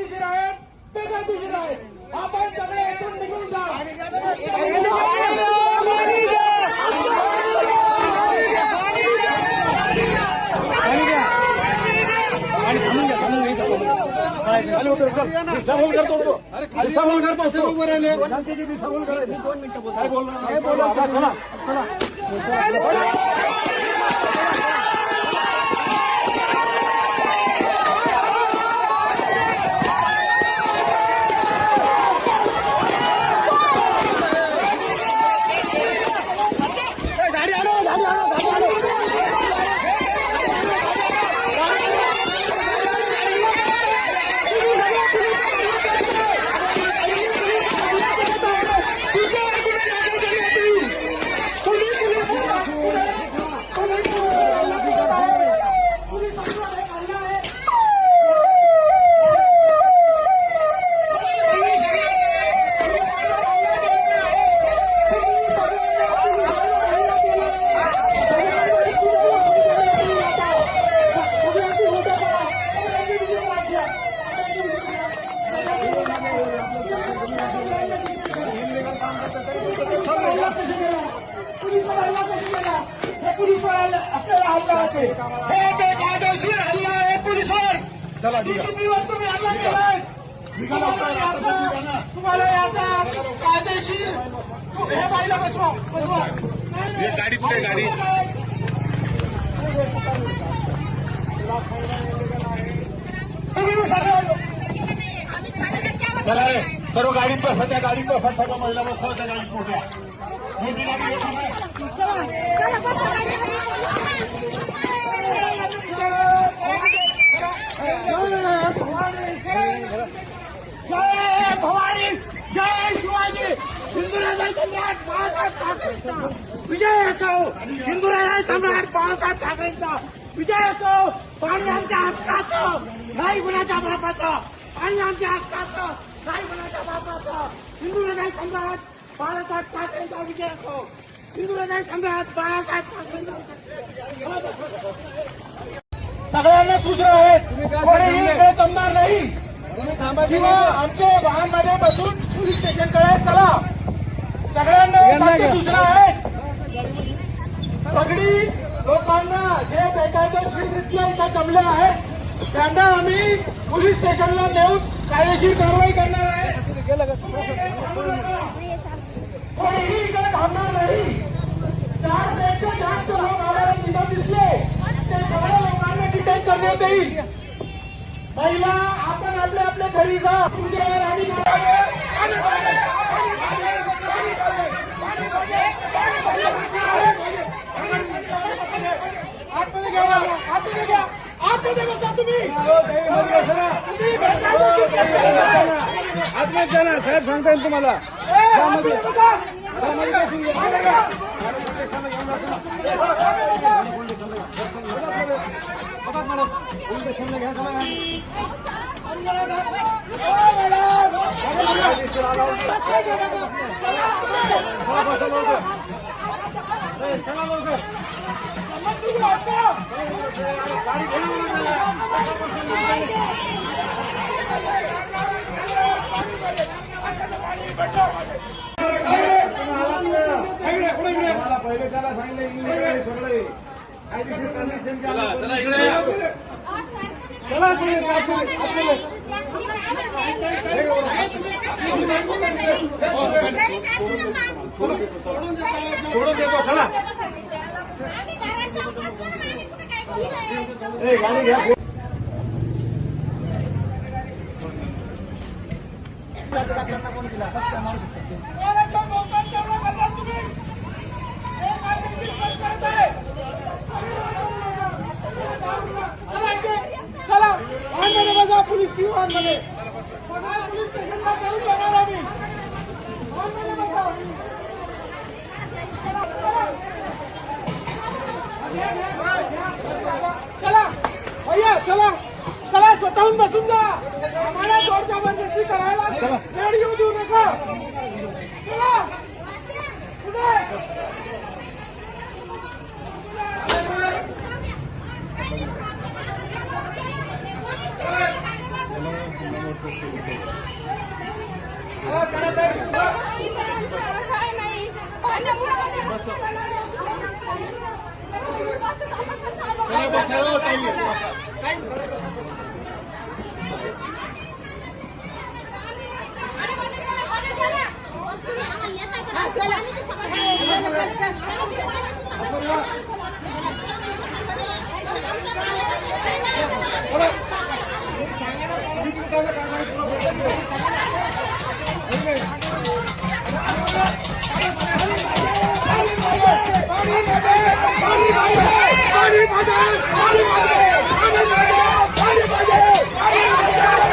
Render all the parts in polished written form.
बेकायदेशीर आहेत, बेकायदेशीर आहेत. आपण सगळे इथून निघून जा. दिशाभूल करतो दिशाभूल करतो उभं राहिले दिशाभूल करायची 2 मिनिटं बोल काय बोलणार चला पुलिसवर असलेला हल्ला आहे. हे बेकायदेशीर हल्ला आहे पोलिसवर. डीसीपीवर तुम्ही हल्ला केलाय. तुम्हाला याचा कायदेशीर हे बाईला बसवा गाडी कुठे गाडी चला रे सर्व गाडीत बसा त्या गाडीत बसा सर्व महिला बसा त्या गाडीत मोठ्या मोठी गाडी जय भवानी जय शिवाजी हिंदुराजा सम्राट बाळासाहेब ठाकरेंचा विजय असो. हिंदुराजा सम्राट बाळासाहेब ठाकरेंचा विजय असो. पाणी आमच्या हक्काचं नाही गुन्ह्याच्या बापाचं. पाणी आमच्या हक्काचं नाही गुन्ह्याच्या बापाचं. हिंदुराजा सम्राट बाळासाहेब ठाकरेंचा विजय असो. हिंदुराजा सम्राट बाळासाहेब ठाकरेंचा. सगळ्यांना सूचना आहेत कोणीही इकडे जमणार नाही किंवा आमचे वाहनमध्ये बसून पोलीस स्टेशनकडे चला. सगळ्यांना सारख्या सूचना आहेत. सगळी लोकांना जे बेकायदेशीररित्या इथं जमले आहेत त्यांना आम्ही पोलीस स्टेशनला नेऊन कायदेशीर कारवाई करणार आहे. कोणीही इकडे थांबणार नाही. 4 पेक्षा जास्त लोक आम्हाला तिथं दिसले ते सगळ्या लोकांना डिटेन करण्यात येईल. महिला आपण आपल्या आपल्या घरी जा. तुमच्यावर आम्ही आतमध्ये घ्या आतमध्ये घ्या आतमध्ये बसा तुम्ही आतमध्ये जाणार साहेब सांगता येईल तुम्हाला पहिले त्याला सांगितलं इंग्लिश सगळे कायदेशीर कंडिशन चला इकडे चला सोडून देतो चला गाडी घ्या. चला वाहनमध्ये बघा पोलीस वाहनमध्ये पोलीस स्टेशनला घेऊन जाणार आम्ही. वाहनमध्ये बघा चला भैया चला चला स्वतःहून बसून जा. आम्हाला जोर जबरदस्ती करायला वेळ येऊ देऊ नका. चला पुढे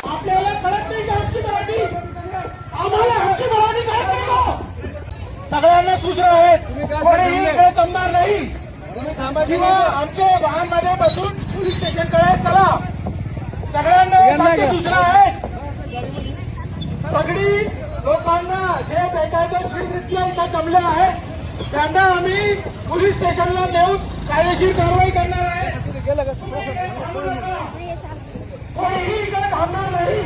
आपल्याला कळत नाही का आमची मराठी? आम्हाला आमची मराठी कळत नाही का? सगळ्यांना सूचना आहेत, कोणीही इकडे जमणार नाही किंवा आमच्या वाहनमध्ये बसून पोलीस स्टेशनकडे चला. सगळ्यांना सारख्या सूचना आहेत. सगळी लोकांना जे बेकायदेशीररित्या इथं जमले आहेत त्यांना आम्ही पोलीस स्टेशनला नेऊन कायदेशीर कारवाई करणार आहे. कोणीही इकडे थांबणार नाही.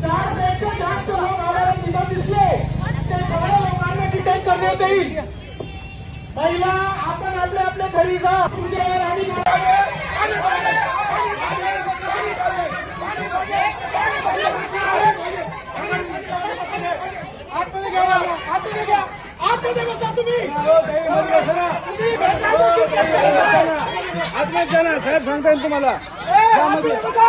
4 पेक्षा जास्त लोक आम्हाला तिथं दिसले ते सगळ्या लोकांना डिटेन करण्यात येईल. पहिला आपण आपल्या आपल्या घरी जा. तुमच्या आणि आतमध्ये घ्या, आतमध्ये घ्या, आतमध्ये बसा तुम्ही. आतमध्ये जाणार साहेब सांगता येईल तुम्हाला. आतमध्ये बसा.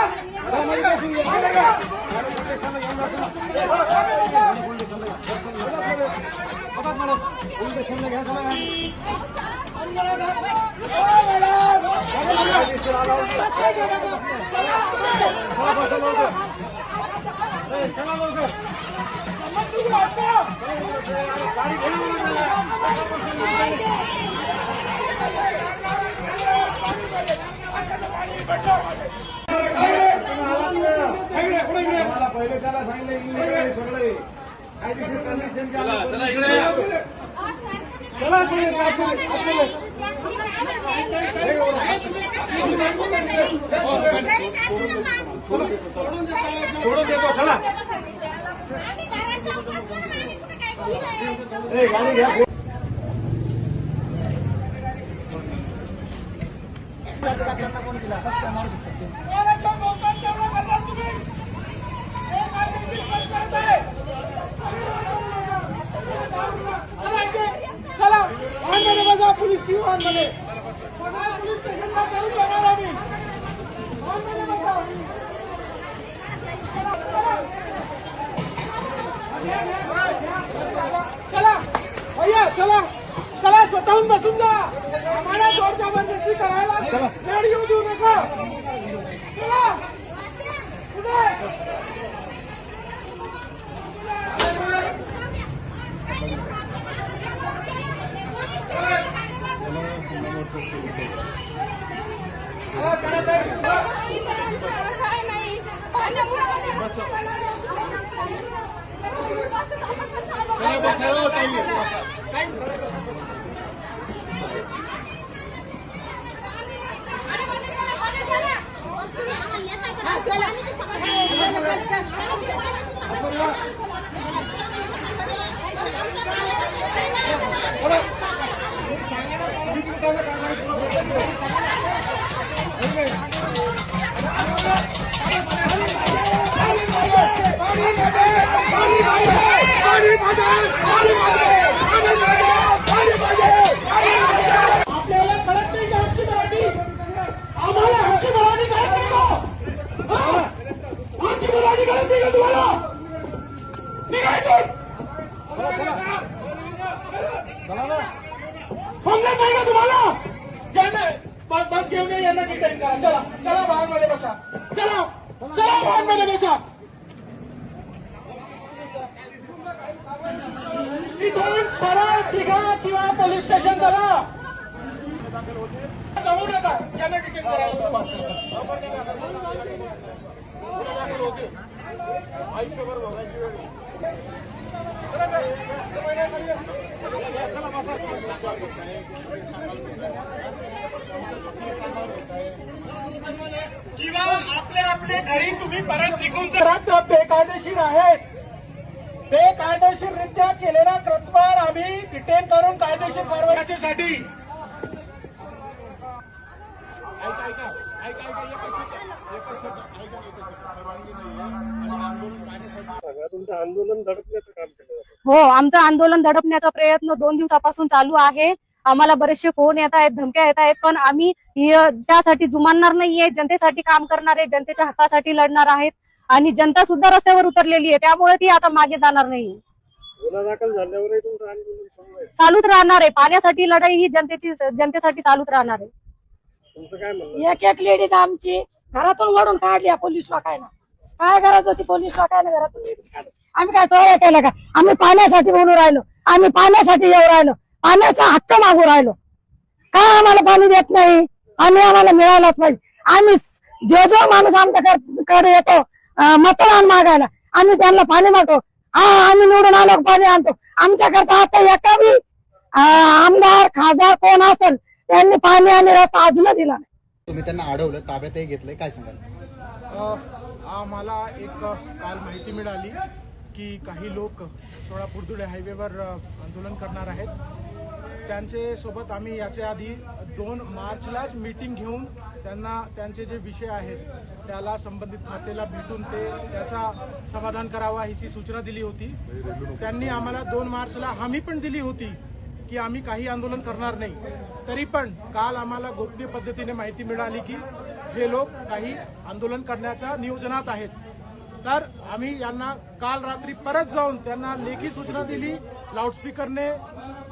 पहिले त्याला सांगितलं इंग्लिश सगळे कायदेशीर कंडिशन चला सोडून देतो चला. गाडी घ्या. चला वाहनमध्ये बघा. पोलीस वाहनमध्ये पोलीस स्टेशनला घेऊन जाणार आम्ही. वाहनमध्ये बघा. चला भैया चला चला स्वतःहून बसून जा. आम्हाला जोर जबरदस्ती करायला वेळ येऊ देऊ नका. चला पुढे. आपल्याला कळत नाही का आमची मराठी? आम्हाला आमची मराठी कळत नाही का? आमची मराठी कळत नाही का तुम्हाला? निघायचं समजत नाही का तुम्हाला? ज्यांना बस घेऊन या, यांना डिटेन करा. चला चला वाहनमध्ये बसा. चला चला वाहनमध्ये बसा. इथून सरळ दिघा किंवा पोलीस स्टेशन चला. जाऊ नका. यांना डिटेन करायला सुरुवात करा. आयुष्यभर बघायची वेळ. किंवा आपल्या आपल्या घरी तुम्ही परत निघून जा. बेकायदेशीर आहेत. बेकायदेशीररित्या केलेला कृत्यावर आम्ही डिटेन करून कायदेशीर कारवाईसाठी ऐका ऐका ऐका ऐका एकच शब्द ऐका परवानगी नाहीये आणि आंदोलन पाहण्यासाठी तुमचं आंदोलन दडपण्याचं काम केलं जातं. हो, आमचं आंदोलन दडपण्याचा प्रयत्न 2 दिवसापासून चालू आहे. आम्हाला बरेचसे फोन येत आहेत, धमक्या येत आहेत, पण आम्ही त्यासाठी जुमानणार नाहीये. जनतेसाठी काम करणार आहे, जनतेच्या हक्कासाठी लढणार आहेत आणि जनता सुद्धा रस्त्यावर उतरलेली आहे. त्यामुळे ती आता मागे जाणार नाही. गुन्हा दाखल झाल्यावरही तुमचं आंदोलन सुरू आहे. चालूच राहणार आहे. पाण्यासाठी लढाई ही जनतेसाठी चालूच राहणार आहे. तुमचं काय म्हणणं? एक लेडीज आमची घरातून वडून काढली पोलीस लोकांना. काय गरज होती पोलीस लोकांना घरातून लेडीज काढली? आम्ही काय तोडा केला का? आम्ही पाण्यासाठी म्हणून राहिलो, आम्ही पाण्यासाठी येऊ राहिलो, पाण्याचा हक्क मागू राहिलो. का आम्हाला पाणी देत नाही? आम्हाला मिळालंच पाहिजे. आम्ही जो माणूस आमच्याकडे येतो मतदान मागायला, आम्ही त्यांना पाणी मागतो. आम्ही निवडून आलो पाणी आणतो. आमच्याकरता आता एका बी आमदार खासदार कोण असेल त्यांनी पाणी आणि रस्ता अजून दिला नाही. तुम्ही त्यांना अडवलं, ताब्यातही घेतलंय, काय सांगाल? आम्हाला एक काल माहिती मिळाली की काही लोक सोळा पुरदुळे हायवेवर आंदोलन करणार आहेत. त्यांचे सोबत आम्ही याच्या आधी 2 मार्चलाच मीटिंग घेऊन त्यांना त्यांचे जे विषय आहेत त्याला संबंधित खात्याला भेटून त्याचा समाधान करावा हिची सूचना दिली होती. त्यांनी आम्हाला 2 मार्चला हमी पण दिली होती की आम्ही काही आंदोलन करणार नाही. तरी पण काल आम्हाला गोपनीय पद्धतीने माहिती मिळाली की हे लोक काही आंदोलन करण्याच्या नियोजनात आहेत. तर आम्ही यांना काल रात्री परत जाऊन त्यांना लेखी सूचना दिली. लाऊडस्पीकरने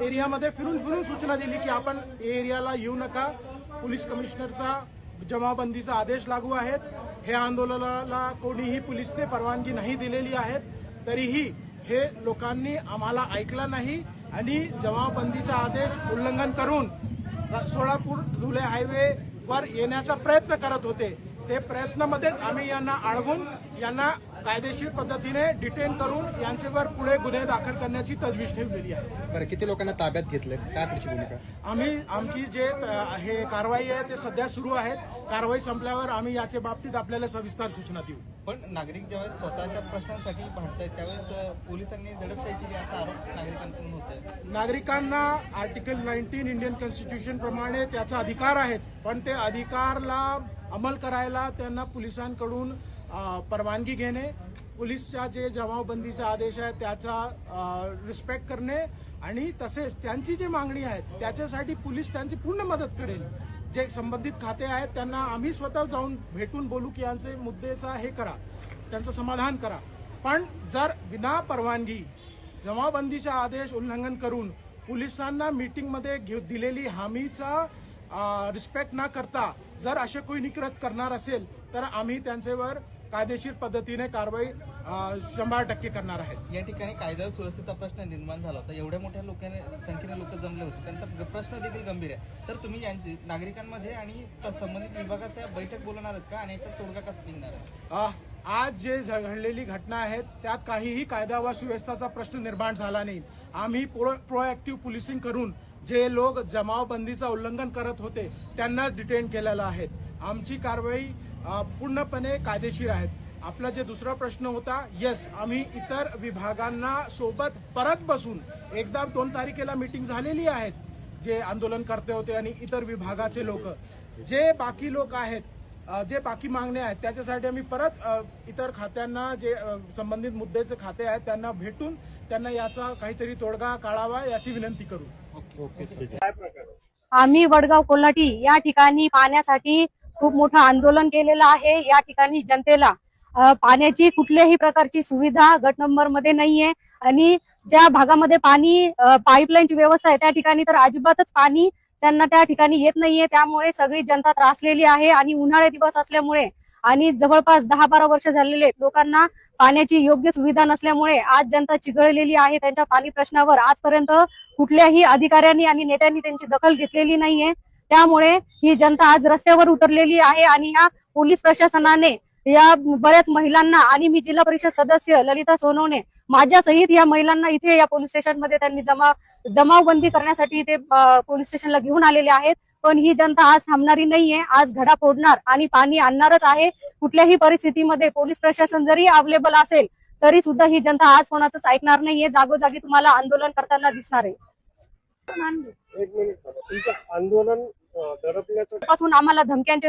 एरियामध्ये फिरून सूचना दिली की आपण एरियाला येऊ नका. पोलीस कमिशनरचा जमावबंदीचा आदेश लागू आहेत. हे आंदोलनाला कोणीही पोलिसने परवानगी नाही दिलेली आहेत. तरीही हे लोकांनी आम्हाला ऐकलं नाही आणि जमावबंदीचा आदेश उल्लंघन करून सोलापूर धुळे हायवेवर येण्याचा प्रयत्न करत होते. ते प्रयत्नामध्येच आम्ही यांना अडवून यांना कायदेशीर पद्धतीने डिटेन करून यांच्यावर पुढे गुन्हे दाखल करण्याची तजवीज ठेवलेली आहे. बरं, किती लोकांना ताब्यात घेतलंय, काय पुढची भूमिका? आमची जे हे कारवाई आहे ते सध्या सुरू आहेत. कारवाई संपल्यावर आम्ही याच्या बाबतीत आपल्याला सविस्तर सूचना देऊ. पण नागरिक ज्यावेळेस स्वतःच्या प्रश्नांसाठी भांडतायत त्यावेळेस पोलिसांनी दडपशाही केली असा आरोप नागरिकांकडून होत आहे. नागरिकांना आर्टिकल 19 इंडियन कॉन्स्टिट्यूशन प्रमाणे त्याचा अधिकार आहेत, पण ते अधिकारला अंमल करायला त्यांना पोलिसांकडून परवानगी घेणे, पोलीसच्या जे जमावबंदीचा आदेश आहे त्याचा रिस्पेक्ट करणे आणि तसेच त्यांची जी मागणी आहे त्याच्यासाठी पोलीस त्यांची पूर्ण मदत करेल. जे संबंधित खाते आहेत त्यांना आम्ही स्वतः जाऊन भेटून बोलू की यांचे मुद्देचा हे करा, त्यांचं समाधान करा. पण जर विना परवानगी जमावबंदीचा आदेश उल्लंघन करून पोलिसांना मीटिंगमध्ये दिलेली हमीचा रिस्पेक्ट न करता जर असे कोणी कृत्य करणार असेल तर आम्ही त्यांच्यावर कायदेशीर पद्धतीने कारवाई 100% करणार आहेत. या ठिकाणी कायदा सुव्यवस्थेचा प्रश्न निर्माण झाला होता. एवढ्या मोठ्या संख्येने लोक जमले होते, त्यांचा प्रश्न देखील गंभीर आहे. तर तुम्ही नागरिकांमध्ये आणि संबंधित विभागाच्या बैठक बोलवणार आहेत का आणि याचा तोडगा कसा निघणार आहे? आज जे घडलेली घटना आहेत त्यात काहीही कायदा व सुव्यवस्थेचा प्रश्न निर्माण झाला नाही. आम्ही प्रोएक्टिव्ह पोलिसिंग करून जे लोक जमावबंदीचा उल्लंघन करत होते त्यांना डिटेन केलेलं आहे. आमची कारवाई पूर्णपणे कायदेशीर आहेत. आपला जे दुसरा प्रश्न होता, येस, आम्ही इतर विभागांना सोबत परत बसून एकदा 2 तारखेला मीटिंग झालेली आहेत. जे आंदोलन करते होते आणि इतर विभागाचे लोक, जे बाकी लोक आहेत, जे बाकी मागण्या आहेत त्याच्यासाठी आम्ही परत इतर खात्यांना जे संबंधित मुद्द्याचे खाते आहेत त्यांना भेटून त्यांना याचा काहीतरी तोडगा काढावा याची विनंती करू. आम्ही वडगाव कोल्हाटी या ठिकाणी पाण्यासाठी खूप मोठं आंदोलन केलेलं आहे. या ठिकाणी जनतेला पाण्याची कुठल्याही प्रकारची सुविधा गट नंबर मध्ये नाहीये आणि ज्या भागामध्ये पाणी पाईपलाईनची व्यवस्था आहे त्या ठिकाणी तर अजिबातच पाणी त्यांना त्या ठिकाणी येत नाहीये. त्यामुळे सगळी जनता त्रासलेली आहे आणि उन्हाळे दिवस असल्यामुळे आणि जवळपास 10-12 वर्ष झालेले लोकांना पाण्याची योग्य सुविधा नसल्यामुळे आज जनता चिघळलेली आहे. त्यांच्या पाणी प्रश्नावर आजपर्यंत कुठल्याही अधिकाऱ्यांनी आणि नेत्यांनी त्यांची दखल घेतलेली नाहीये. त्यामुळे ही जनता आज रस्त्यावर उतरलेली आहे आणि या पोलीस प्रशासनाने या बऱ्याच महिलांना आणि मी जिल्हा परिषद सदस्य ललिता सोनवणे माझ्या सहित या महिलांना इथे या पोलीस स्टेशनमध्ये त्यांनी जमावबंदी करण्यासाठी ते पोलीस स्टेशनला घेऊन आलेले आहेत. पण ही जनता आज थांबणारी नाहीये. आज घडा फोडणार आणि पाणी आणणारच आहे. कुठल्याही परिस्थितीमध्ये पोलीस प्रशासन जरी अवेलेबल असेल तरी सुद्धा ही जनता आज कोणाचंच ऐकणार नाहीये. जागोजागी तुम्हाला आंदोलन करताना दिसणार आहे. एक मिनिट तुमचं आंदोलन दडपण्याचं पासून आम्हाला धमक्यांचे